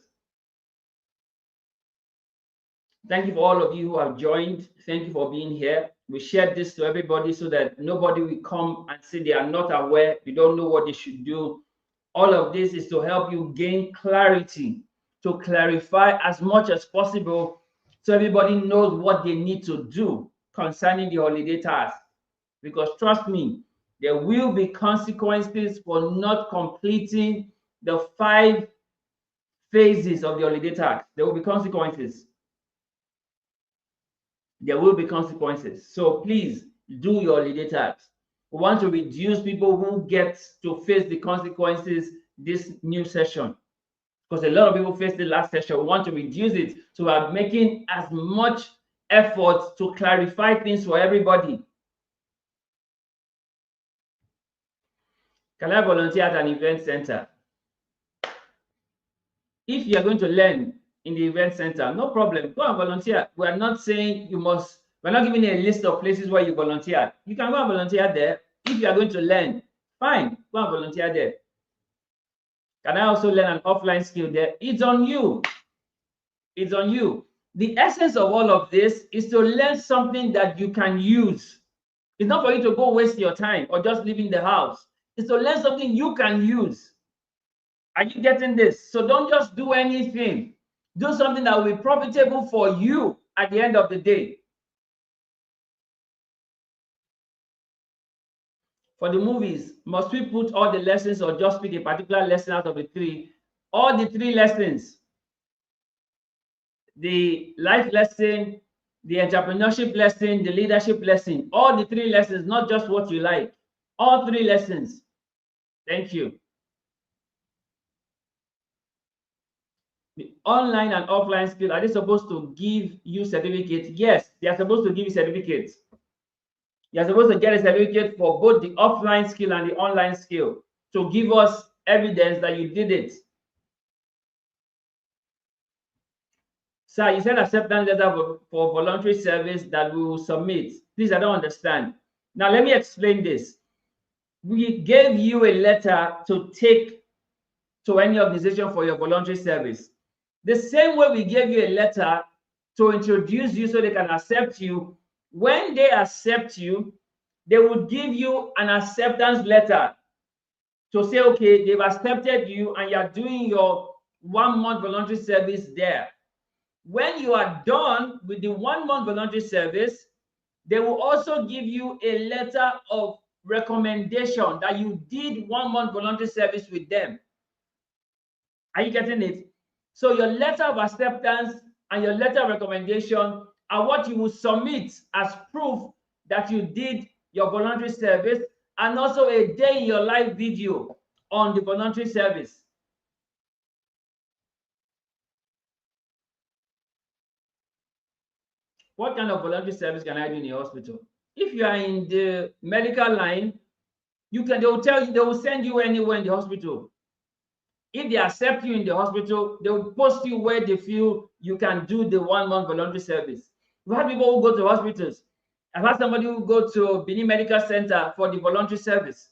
Thank you for all of you who have joined. Thank you for being here. We shared this to everybody so that nobody will come and say they are not aware, they don't know what they should do. All of this is to help you gain clarity, to clarify as much as possible, so everybody knows what they need to do concerning the holiday task. Because trust me, there will be consequences for not completing the 5 phases of the holiday task. There will be consequences. There will be consequences. So please do your holiday task. We want to reduce people who get to face the consequences this new session, because a lot of people faced the last session. We want to reduce it. So we are making as much effort to clarify things for everybody. Can I volunteer at an event center? If you are going to learn in the event center, no problem, go and volunteer. We are not saying you must, we're not giving you a list of places where you volunteer. You can go and volunteer there. If you are going to learn, fine, go and volunteer there. Can I also learn an offline skill there? It's on you. It's on you. The essence of all of this is to learn something that you can use. It's not for you to go waste your time or just leave in the house. It's to learn something you can use. Are you getting this? So don't just do anything. Do something that will be profitable for you at the end of the day. For the movies, must we put all the lessons or just pick a particular lesson out of the 3? All the 3 lessons. The life lesson, the entrepreneurship lesson, the leadership lesson, all the 3 lessons, not just what you like, all 3 lessons. Thank you. The online and offline skills, are they supposed to give you certificates? Yes, they are supposed to give you certificates. You're supposed to get a certificate for both the offline skill and the online skill to give us evidence that you did it. Sir, you said acceptance letter for voluntary service that we will submit. Please, I don't understand. Now, let me explain this. We gave you a letter to take to any organization for your voluntary service. The same way we gave you a letter to introduce you so they can accept you. When they accept you, they will give you an acceptance letter to say, okay, they've accepted you and you're doing your 1 month voluntary service there. When you are done with the 1 month voluntary service, they will also give you a letter of recommendation that you did 1 month voluntary service with them. Are you getting it? So your letter of acceptance and your letter of recommendation are what you will submit as proof that you did your voluntary service, and also a day in your life video on the voluntary service. What kind of voluntary service can I do in the hospital? If you are in the medical line, they will tell you, they will send you anywhere in the hospital. If they accept you in the hospital, they will post you where they feel you can do the 1 month voluntary service. We have people who go to hospitals. I've had somebody who go to Benin Medical Center for the voluntary service.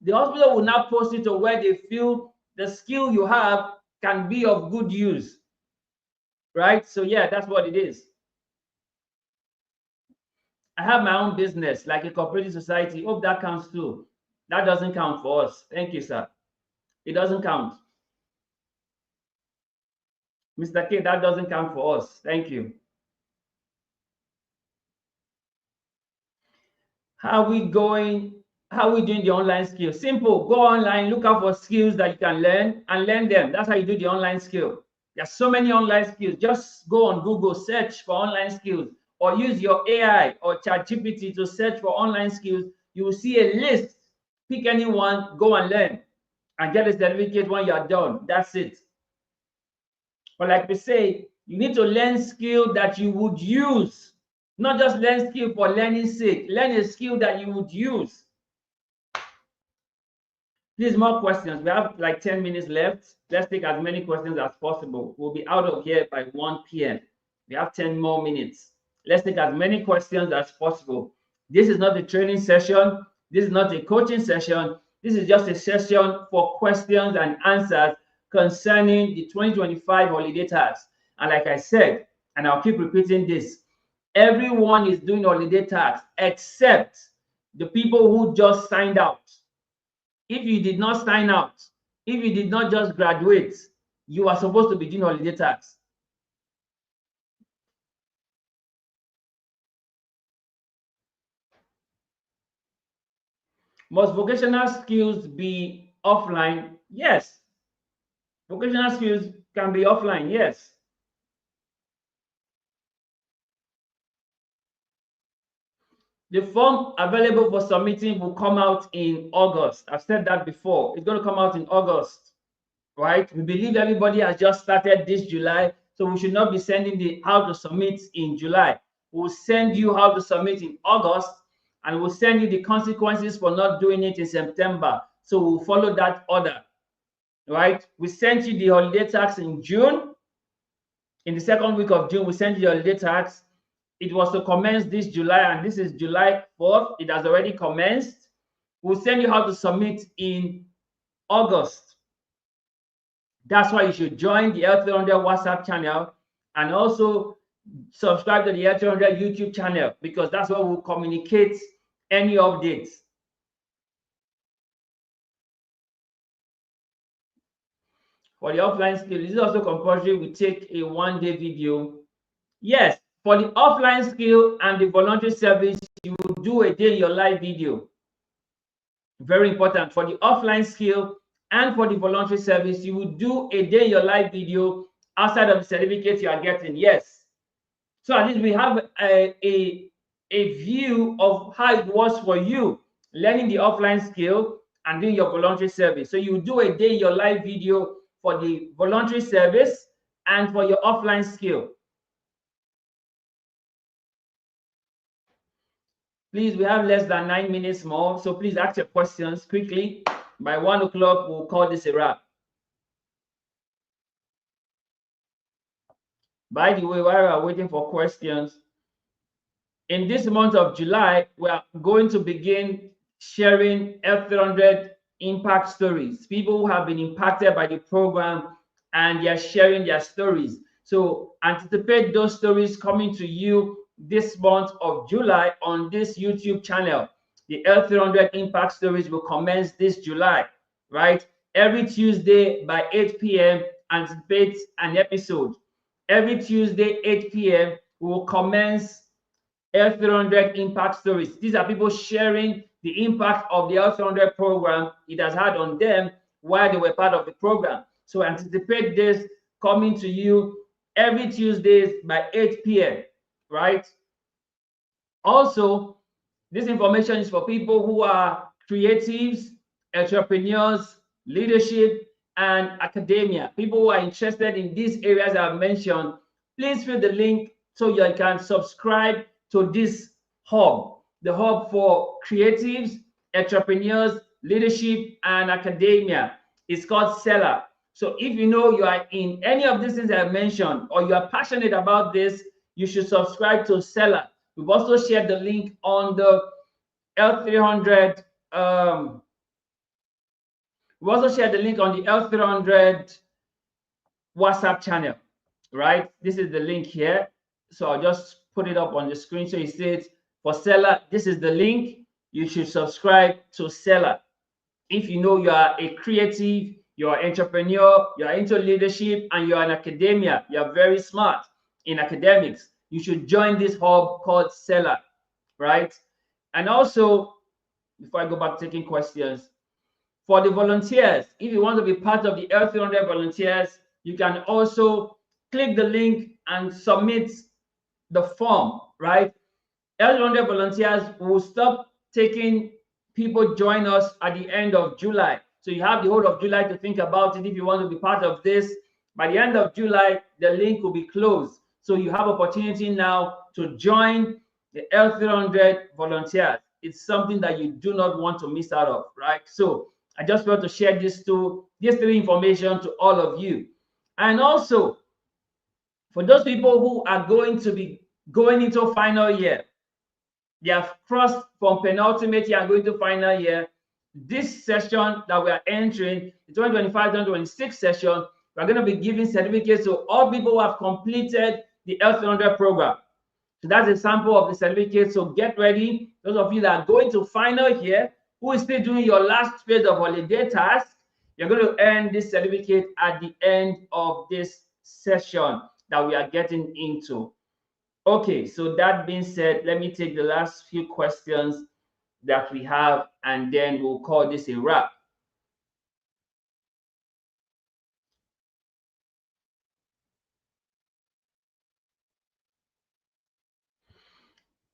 The hospital will now post it to where they feel the skill you have can be of good use. Right? So yeah, that's what it is. I have my own business, like a cooperative society. Hope that counts too. That doesn't count for us. Thank you, sir. It doesn't count. Mr. K, that doesn't count for us. Thank you. How are we going? How are we doing the online skills? Simple. Go online, look out for skills that you can learn and learn them. That's how you do the online skill. There's so many online skills. Just go on Google, search for online skills, or use your AI or ChatGPT to search for online skills. You will see a list. Pick anyone, go and learn, and get a certificate when you are done. That's it. But like we say, you need to learn skill that you would use, not just learn skill for learning's sake. Learn a skill that you would use. Please, more questions. We have like 10 minutes left. Let's take as many questions as possible. We'll be out of here by 1 p.m. We have 10 more minutes. Let's take as many questions as possible. This is not a training session. This is not a coaching session. This is just a session for questions and answers concerning the 2025 holiday tax. And like I said, and I'll keep repeating this, everyone is doing holiday tax except the people who just signed out. If you did not sign out, if you did not just graduate, you are supposed to be doing holiday tax. Must vocational skills be offline? Yes. Vocational skills can be offline, yes. The form available for submitting will come out in August. I've said that before. It's going to come out in August, right? We believe everybody has just started this July, so we should not be sending the how to submit in July. We'll send you how to submit in August, and we'll send you the consequences for not doing it in September. So we'll follow that order, right? We sent you the holiday tax in June. In the second week of June, we sent you the holiday tax. It was to commence this July, and this is July 4th. It has already commenced. We'll send you how to submit in August. That's why you should join the L300 WhatsApp channel and also subscribe to the L300 YouTube channel, because that's where we'll communicate any updates. For the offline skill, is it also compulsory we take a one-day video? Yes. For the offline skill and the voluntary service, you will do a day in your live video. Very important. For the offline skill and for the voluntary service, you will do a day in your live video outside of the certificate you are getting. Yes. So at least we have a view of how it was for you learning the offline skill and doing your voluntary service. So you do a day in your live video for the voluntary service and for your offline skill. Please, we have less than 9 minutes more, so please ask your questions quickly. By 1 o'clock, we'll call this a wrap. By the way, while we are waiting for questions, in this month of July, we are going to begin sharing F300 impact stories. People who have been impacted by the program and they are sharing their stories. So anticipate those stories coming to you this month of July on this YouTube channel. The L300 impact stories will commence this July, right? Every Tuesday by 8 p.m. anticipate an episode. Every Tuesday, 8 p.m., we will commence L300 impact stories. These are people sharing the impact of the L300 program it has had on them while they were part of the program. So anticipate this coming to you every Tuesdays by 8 p.m., right? Also, this information is for people who are creatives, entrepreneurs, leadership, and academia. People who are interested in these areas I've mentioned, please fill the link so you can subscribe to this hub, the hub for creatives, entrepreneurs, leadership, and academia. It's called Seller. So if you know you are in any of these things I've mentioned or you are passionate about this, you should subscribe to Seller. We've also shared the link on the L300. We've also shared the link on the L300 WhatsApp channel, right? This is the link here. So I'll just put it up on the screen. So it says for Seller, this is the link. You should subscribe to Seller. If you know you are a creative, you're an entrepreneur, you're into leadership, and you're in academia, you're very smart in academics, you should join this hub called Seller, right? And also, before I go back to taking questions, for the volunteers, if you want to be part of the L300 volunteers, you can also click the link and submit the form, right? L300 volunteers will stop taking people join us at the end of July. So you have the whole of July to think about it if you want to be part of this. By the end of July, the link will be closed. So you have opportunity now to join the L300 volunteers. It's something that you do not want to miss out of, right? So I just want to share this three information to all of you. And also, for those people who are going to be going into final year, they have crossed from penultimate year and going to final year. This session that we are entering, the 2025-2026 session, we're going to be giving certificates to all people who have completed the L300 program. So that's a sample of the certificate. So get ready. Those of you that are going to final year, who is still doing your last phase of holiday task, you're going to earn this certificate at the end of this session that we are getting into. Okay, so that being said, let me take the last few questions that we have, and then we'll call this a wrap.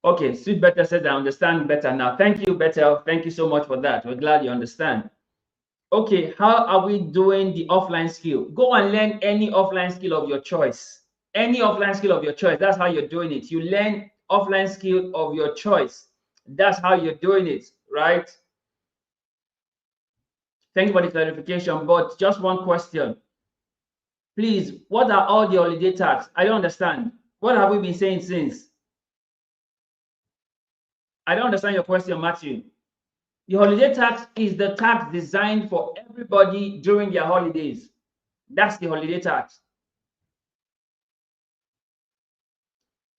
Okay, Sweet Better says, I understand better now. Thank you, Better. Thank you so much for that. We're glad you understand. Okay, how are we doing the offline skill? Go and learn any offline skill of your choice. Any offline skill of your choice. That's how you're doing it. You learn offline skill of your choice. That's how you're doing it, right? Thank you for the clarification, but just one question. Please, what are all the holiday tax? I don't understand. What have we been saying since? I don't understand your question, Matthew. The holiday tax is the tax designed for everybody during their holidays. That's the holiday tax.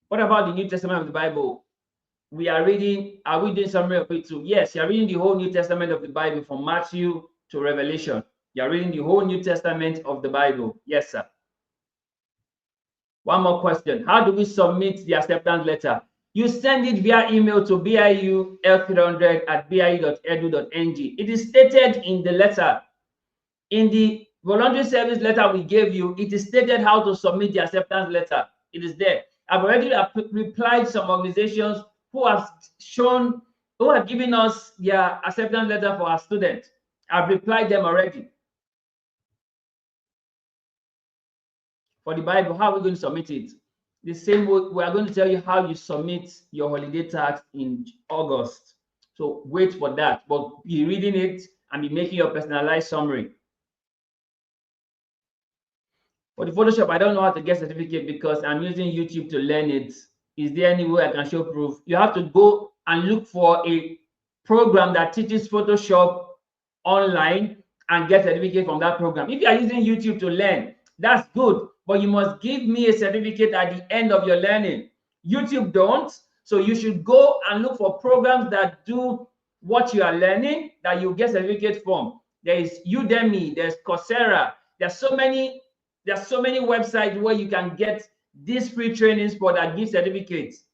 What about the New Testament of the Bible? We are reading, are we doing summary of it too? Yes, you're reading the whole New Testament of the Bible from Matthew to Revelation. You're reading the whole New Testament of the Bible. Yes, sir. One more question. How do we submit the acceptance letter? You send it via email to biul300@biu.edu.ng. It is stated in the letter. In the voluntary service letter we gave you, it is stated how to submit the acceptance letter. It is there. I've already replied some organizations who have given us their acceptance letter for our students. I've replied them already. For the Bible, how are we going to submit it? The same way we are going to tell you how you submit your holiday tax in August. So wait for that, but be reading it and be making your personalized summary. For the Photoshop, I don't know how to get certificate because I'm using YouTube to learn it. Is there any way I can show proof? You have to go and look for a program that teaches Photoshop online and get certificate from that program. If you are using YouTube to learn, that's good, but you must give me a certificate at the end of your learning. YouTube don't, so you should go and look for programs that do what you are learning that you get certificate from. There is Udemy, there's Coursera, there's so many websites where you can get these free trainings for that give certificates.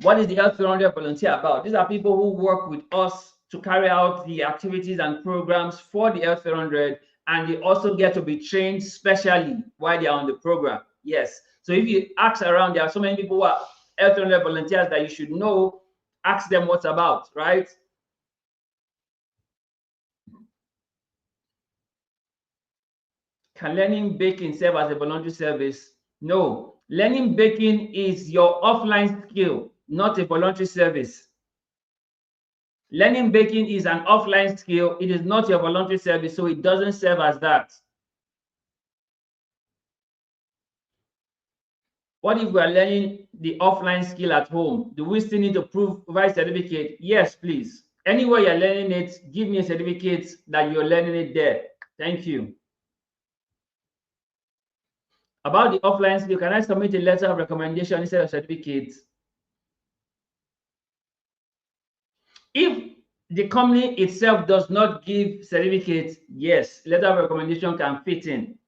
What is the L300 volunteer about? These are people who work with us to carry out the activities and programs for the L300, and they also get to be trained specially while they are on the program. Yes. So if you ask around, there are so many people who are L300 volunteers that you should know. Ask them what's about, right? Can learning baking serve as a voluntary service? No. Learning baking is your offline skill, not a voluntary service. Learning baking is an offline skill. It is not your voluntary service, so it doesn't serve as that. What if we are learning the offline skill at home? Do we still need to provide certificate? Yes, please. Anywhere you're learning it, give me a certificate that you're learning it there. Thank you. About the offline skill, can I submit a letter of recommendation instead of certificate? If the company itself does not give certificates, yes, letter of recommendation can fit in,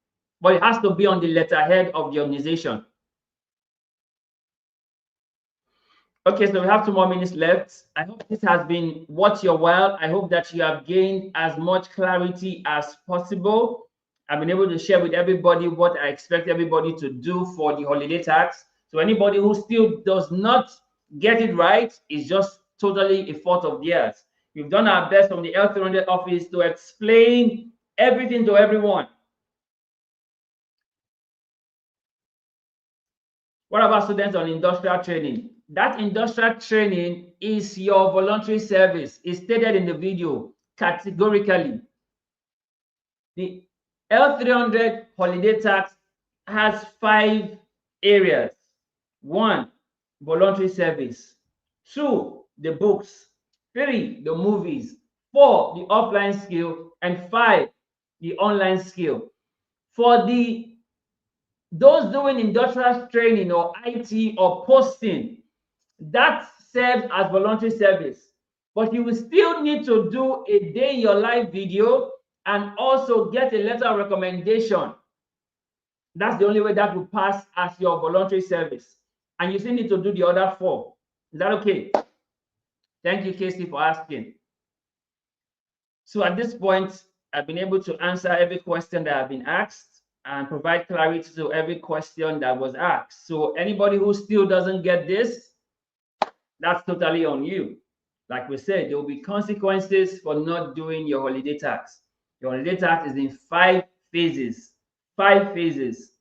but it has to be on the letterhead of the organization. Okay, so we have 2 more minutes left. I hope this has been worth your while. I hope that you have gained as much clarity as possible. I've been able to share with everybody what I expect everybody to do for the holiday tax. So anybody who still does not get it right is just totally a fault of theirs. We've done our best from the L300 office to explain everything to everyone. What about students on industrial training? That industrial training is your voluntary service. It's stated in the video categorically. The L300 holiday tax has 5 areas. 1, voluntary service. 2, the books. 3, the movies. 4, the offline skill. And 5, the online skill. For those doing industrial training or IT or posting, that serves as voluntary service. But you will still need to do a day in your life video and also get a letter of recommendation. That's the only way that will pass as your voluntary service. And you still need to do the other 4. Is that okay? Thank you, Casey, for asking. So at this point, I've been able to answer every question that I've been asked and provide clarity to every question that was asked. So anybody who still doesn't get this, that's totally on you. Like we said, there will be consequences for not doing your holiday tax. Your holiday tax is in 5 phases. 5 phases.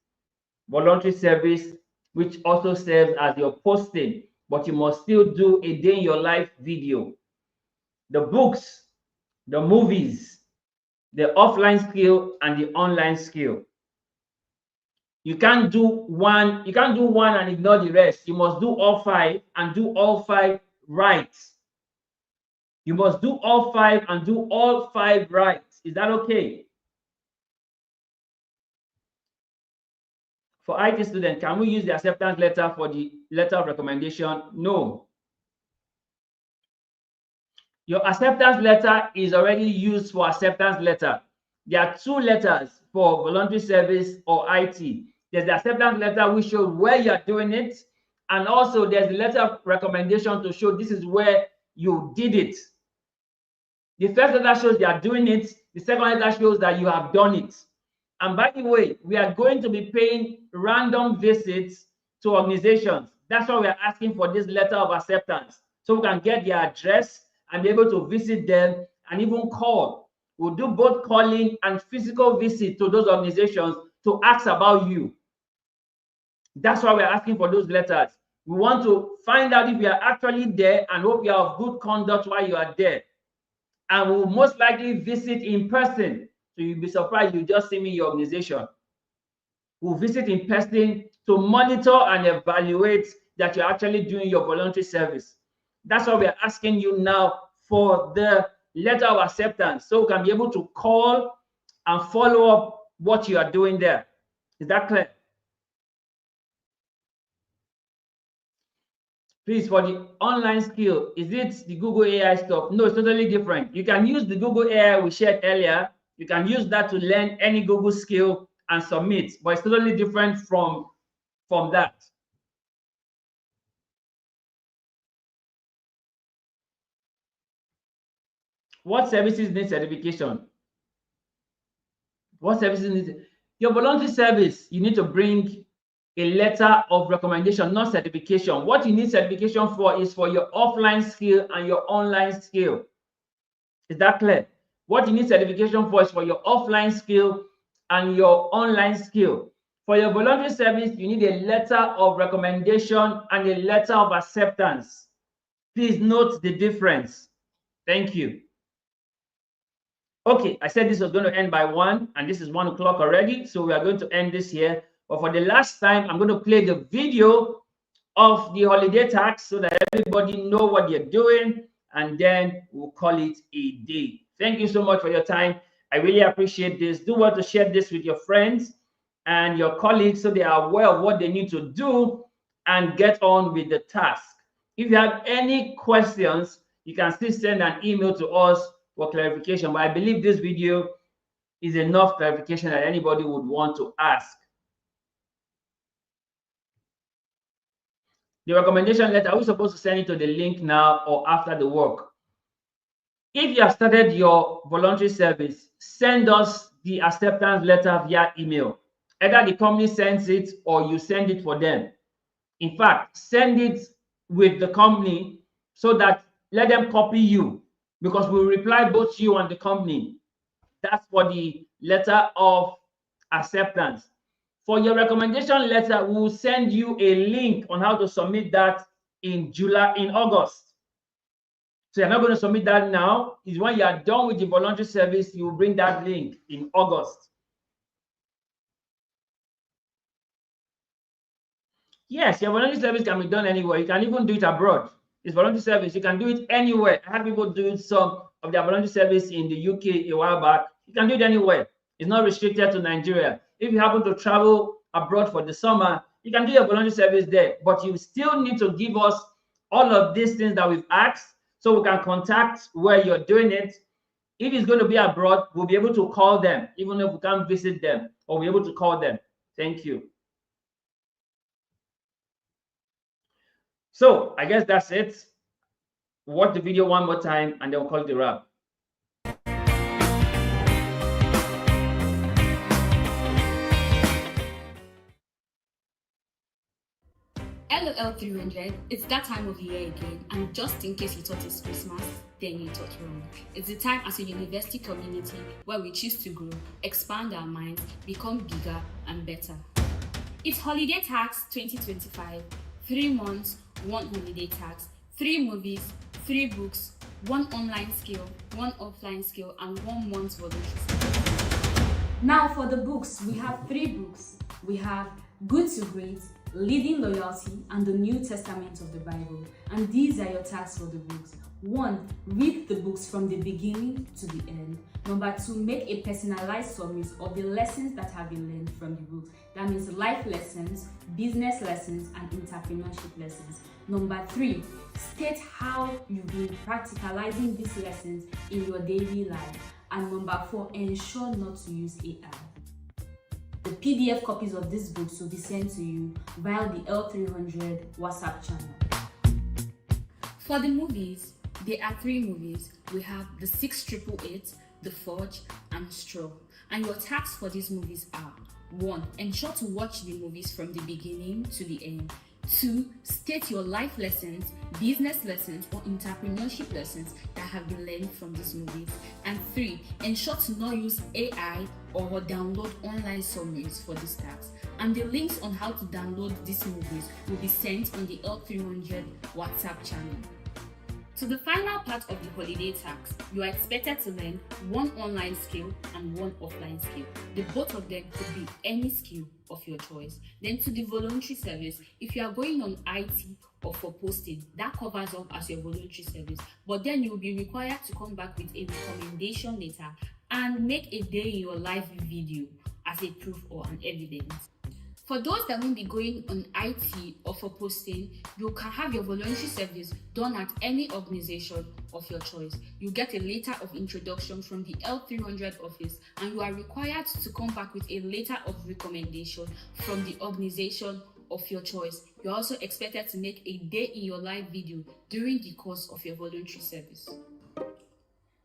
Voluntary service, which also serves as your posting, but you must still do a day in your life video. The books, the movies, the offline skill, and the online skill. You can't do one and ignore the rest. You must do all 5 and do all 5 right. You must do all 5 and do all 5 right. Is that okay? For IT students, can we use the acceptance letter for the letter of recommendation? No. Your acceptance letter is already used for acceptance letter. There are 2 letters for voluntary service or IT. There's the acceptance letter which shows where you're doing it, and also there's the letter of recommendation to show this is where you did it. The first letter shows you are doing it. The second letter shows that you have done it. And by the way, we are going to be paying random visits to organizations. That's why we are asking for this letter of acceptance, so we can get their address and be able to visit them and even call. We'll do both calling and physical visit to those organizations to ask about you. That's why we're asking for those letters. We want to find out if you are actually there and hope you are of good conduct while you are there. And we'll most likely visit in person. So you'll be surprised you just see me in your organization. We'll visit in person to monitor and evaluate that you're actually doing your voluntary service. That's why we're asking you now for the letter of acceptance, so we can be able to call and follow up what you are doing there. Is that clear? Please, for the online skill, is it the Google AI stuff? No, it's totally different. You can use the Google AI we shared earlier. You can use that to learn any Google skill and submit, but it's totally different from that. What services need certification? What services need your voluntary service? You need to bring a letter of recommendation, not certification. What you need certification for is for your offline skill and your online skill. Is that clear? What you need certification for is for your offline skill and your online skill. For your voluntary service, you need a letter of recommendation and a letter of acceptance. Please note the difference. Thank you. Okay, I said this was going to end by 1, and this is 1 o'clock already, so we are going to end this here. But for the last time, I'm going to play the video of the holiday tax so that everybody know what you're doing, and then we'll call it a day. Thank you so much for your time. I really appreciate this. Do want to share this with your friends and your colleagues so they are aware of what they need to do and get on with the task. If you have any questions, you can still send an email to us for clarification, but I believe this video is enough clarification that anybody would want to ask. The recommendation letter, are we supposed to send it to the link now or after the work? If you have started your voluntary service, send us the acceptance letter via email. Either the company sends it or you send it for them. In fact, send it with the company so that let them copy you, because we'll reply both you and the company. That's for the letter of acceptance. For your recommendation letter, we will send you a link on how to submit that in August. So you're not going to submit that now. It's when you are done with the voluntary service, you will bring that link in August. Yes, your voluntary service can be done anywhere. You can even do it abroad. It's voluntary service. You can do it anywhere. I had people doing some of their voluntary service in the UK a while back. You can do it anywhere. It's not restricted to Nigeria. If you happen to travel abroad for the summer, you can do your voluntary service there. But you still need to give us all of these things that we've asked so we can contact where you're doing it. If it's going to be abroad, we'll be able to call them, even if we can't visit them, or we'll be able to call them. Thank you. So I guess that's it. Watch the video one more time and then we'll call it a wrap. LOL 300, it's that time of the year again, and just in case you thought it's Christmas, then you thought wrong. It's the time as a university community where we choose to grow, expand our minds, become bigger and better. It's Holiday Tax 2025, 3 months, 1 holiday tax, 3 movies, 3 books, 1 online skill, 1 offline skill, and 1 month's voluntary. Now for the books, we have 3 books. We have Good to Great, Leading Loyalty, and the New Testament of the Bible. And these are your tasks for the books. 1. Read the books from the beginning to the end. Number 2, make a personalized summary of the lessons that have been learned from the books. That means life lessons, business lessons, and entrepreneurship lessons. Number 3, state how you've been practicalizing these lessons in your daily life. And number 4, ensure not to use AI. The PDF copies of these books will be sent to you via the L300 WhatsApp channel. For the movies, there are 3 movies. We have The 6888, The Forge, and Straw. And your tasks for these movies are: 1. Ensure to watch the movies from the beginning to the end. 2. State your life lessons, business lessons, or entrepreneurship lessons that have been learned from these movies. And 3. Ensure to not use AI or download online summaries for these tasks. And the links on how to download these movies will be sent on the L300 WhatsApp channel. So the final part of the holiday task, you are expected to learn one online skill and one offline skill. The both of them could be any skill of your choice. Then to the voluntary service, if you are going on IT or for posting, that covers up as your voluntary service. But then you will be required to come back with a recommendation letter and make a day in your life video as a proof or an evidence. For those that won't be going on IT or for posting, you can have your voluntary service done at any organization of your choice. You get a letter of introduction from the L300 office, and you are required to come back with a letter of recommendation from the organization of your choice. You're also expected to make a day in your life video during the course of your voluntary service.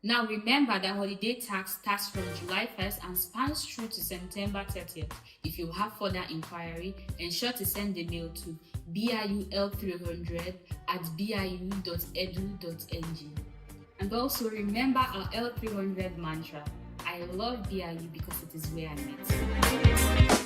Now remember that holiday tax starts from July 1st and spans through to September 30th. If you have further inquiry, ensure to send the mail to biul300@biu.edu.ng. And also remember our L300 mantra: I love BIU because it is where I met.